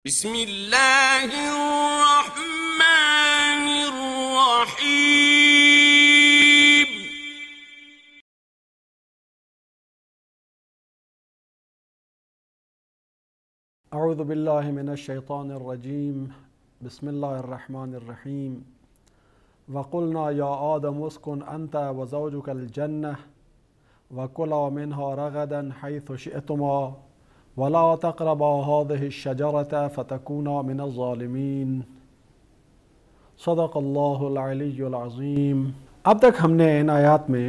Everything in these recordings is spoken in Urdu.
بسم اللہ الرحمن الرحیم۔ اعوذ باللہ من الشیطان الرجیم، بسم اللہ الرحمن الرحیم۔ وقلنا یا آدم اسکن انت وزوجک الجنہ وکلا منها رغدا حیث شئتما ولا تقربا هذه الشجرة فتكونا من الظالمین۔ صدق اللہ العلی العظیم۔ اب تک ہم نے ان آیات میں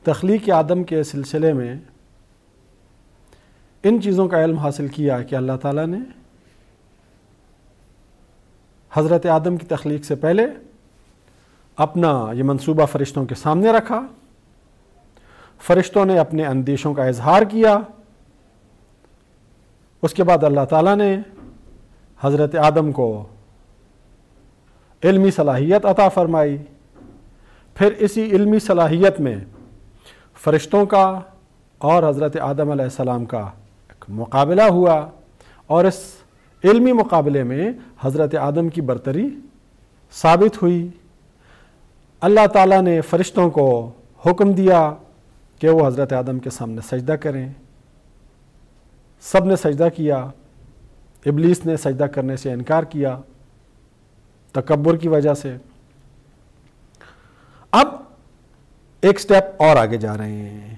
تخلیق آدم کے سلسلے میں ان چیزوں کا علم حاصل کیا کہ اللہ تعالیٰ نے حضرت آدم کی تخلیق سے پہلے اپنا یہ منصوبہ فرشتوں کے سامنے رکھا، فرشتوں نے اپنے اندیشوں کا اظہار کیا، اس کے بعد اللہ تعالیٰ نے حضرت آدم کو علمی صلاحیت عطا فرمائی، پھر اسی علمی صلاحیت میں فرشتوں کا اور حضرت آدم علیہ السلام کا ایک مقابلہ ہوا، اور اس علمی مقابلے میں حضرت آدم کی برتری ثابت ہوئی۔ اللہ تعالیٰ نے فرشتوں کو حکم دیا کہ وہ حضرت آدم کے سامنے سجدہ کریں، سب نے سجدہ کیا، ابلیس نے سجدہ کرنے سے انکار کیا تکبر کی وجہ سے۔ اب ایک سٹیپ اور آگے جا رہے ہیں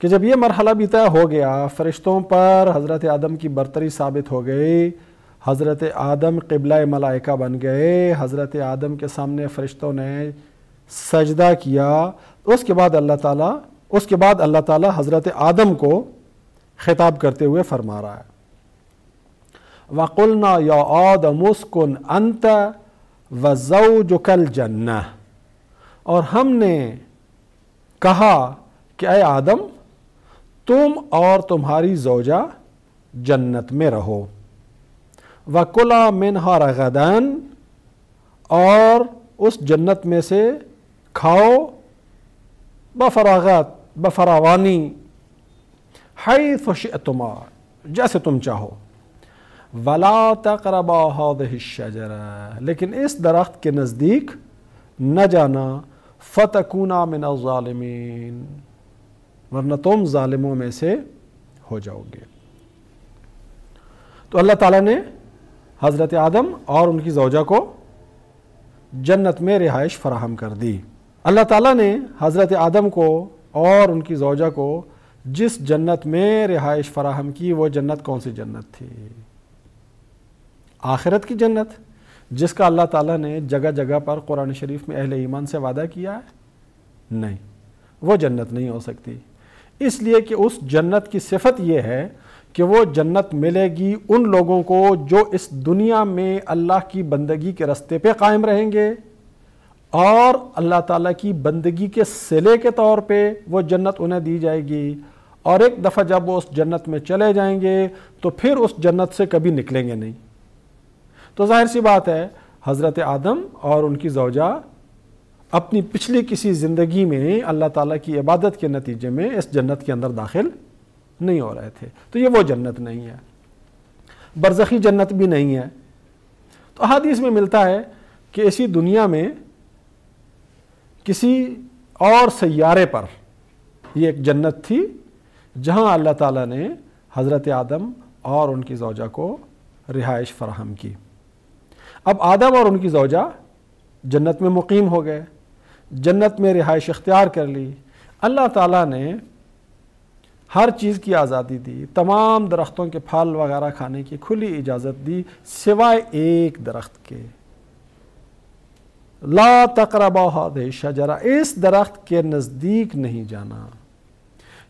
کہ جب یہ مرحلہ بھی طے ہو گیا، فرشتوں پر حضرت آدم کی برتری ثابت ہو گئی، حضرت آدم قبلہ ملائکہ بن گئے، حضرت آدم کے سامنے فرشتوں نے سجدہ کیا، اس کے بعد اللہ تعالیٰ حضرت آدم کو خطاب کرتے ہوئے فرما رہا ہے وَقُلْنَا يَا آدَمُ اسْكُنْ أَنْتَ وَزَوْجُكَ الْجَنَّةَ، اور ہم نے کہا کہ اے آدم تم اور تمہاری زوجہ جنت میں رہو، وَكُلَا مِنْهَا رَغَدًا، اور اس جنت میں سے کھاؤ بفراغت بفراوانی، حیث شئتما، جیسے تم چاہو، وَلَا تَقْرَبَا هَذِهِ الشَّجَرَةَ، لیکن اس درخت کے نزدیک نہ جانا، فَتَكُونَا مِنَ الظَّالِمِينَ، ورنہ تم ظالموں میں سے ہو جاؤ گے۔ تو اللہ تعالیٰ نے حضرت آدم اور ان کی زوجہ کو جنت میں رہائش فراہم کر دی۔ اللہ تعالیٰ نے حضرت آدم کو اور ان کی زوجہ کو جس جنت میں رہائش فراہم کی، وہ جنت کون سی جنت تھی؟ آخرت کی جنت، جس کا اللہ تعالیٰ نے جگہ جگہ پر قرآن شریف میں اہل ایمان سے وعدہ کیا ہے؟ نہیں، وہ جنت نہیں ہو سکتی، اس لیے کہ اس جنت کی صفت یہ ہے کہ وہ جنت ملے گی ان لوگوں کو جو اس دنیا میں اللہ کی بندگی کے راستے پہ قائم رہیں گے، اور اللہ تعالیٰ کی بندگی کے صلے کے طور پہ وہ جنت انہیں دی جائے گی، اور ایک دفعہ جب وہ اس جنت میں چلے جائیں گے تو پھر اس جنت سے کبھی نکلیں گے نہیں۔ تو ظاہر سی بات ہے حضرت آدم اور ان کی زوجہ اپنی پچھلی کسی زندگی میں اللہ تعالیٰ کی عبادت کے نتیجے میں اس جنت کے اندر داخل نہیں ہو رہے تھے، تو یہ وہ جنت نہیں ہے، برزخی جنت بھی نہیں ہے۔ تو احادیث میں ملتا ہے کہ اسی دنیا میں کسی اور سیارے پر یہ ایک جنت تھی جہاں اللہ تعالیٰ نے حضرت آدم اور ان کی زوجہ کو رہائش فراہم کی۔ اب آدم اور ان کی زوجہ جنت میں مقیم ہو گئے، جنت میں رہائش اختیار کر لی، اللہ تعالیٰ نے ہر چیز کی آزادی دی، تمام درختوں کے پھل وغیرہ کھانے کی کھلی اجازت دی، سوائے ایک درخت کے، لا تقربا هذه الشجرہ، اس درخت کے نزدیک نہیں جانا۔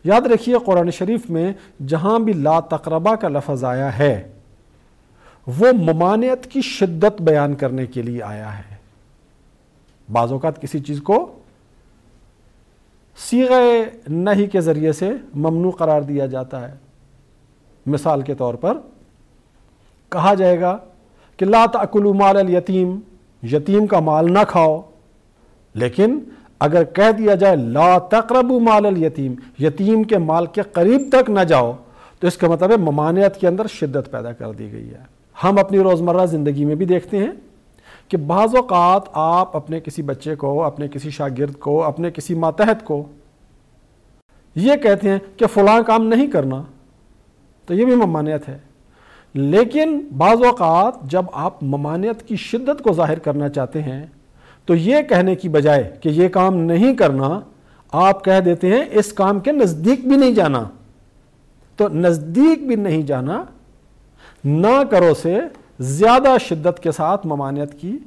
یاد رکھیے قرآن شریف میں جہاں بھی لا تقربا کا لفظ آیا ہے وہ ممانعت کی شدت بیان کرنے کے لیے آیا ہے۔ بعض اوقات کسی چیز کو صیغہ نہی کے ذریعے سے ممنوع قرار دیا جاتا ہے، مثال کے طور پر کہا جائے گا کہ لا تأکلوا مال الیتیم، یتیم کا مال نہ کھاؤ، لیکن اگر کہہ دیا جائے لا تقربوا مال الیتیم، یتیم کے مال کے قریب تک نہ جاؤ، تو اس کا مطلب ہے ممانعت کے اندر شدت پیدا کر دی گئی ہے۔ ہم اپنی روزمرہ زندگی میں بھی دیکھتے ہیں کہ بعض اوقات آپ اپنے کسی بچے کو، اپنے کسی شاگرد کو، اپنے کسی ماتحت کو یہ کہتے ہیں کہ فلاں کام نہیں کرنا، تو یہ بھی ممانعت ہے۔ لیکن بعض اوقات جب آپ ممانعت کی شدت کو ظاہر کرنا چاہتے ہیں تو یہ کہنے کی بجائے کہ یہ کام نہیں کرنا، آپ کہہ دیتے ہیں اس کام کے نزدیک بھی نہیں جانا۔ تو نزدیک بھی نہیں جانا نہ کرو سے زیادہ شدت کے ساتھ ممانعت کی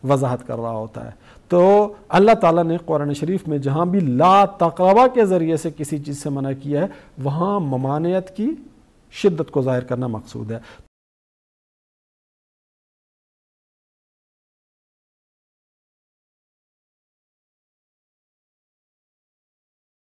وضاحت کر رہا ہوتا ہے۔ تو اللہ تعالیٰ نے قرآن شریف میں جہاں بھی لا تقربا کے ذریعے سے کسی چیز سے منع کیا ہے، وہاں ممانعت کی شدت کو ظاہر کرنا مقصود ہے۔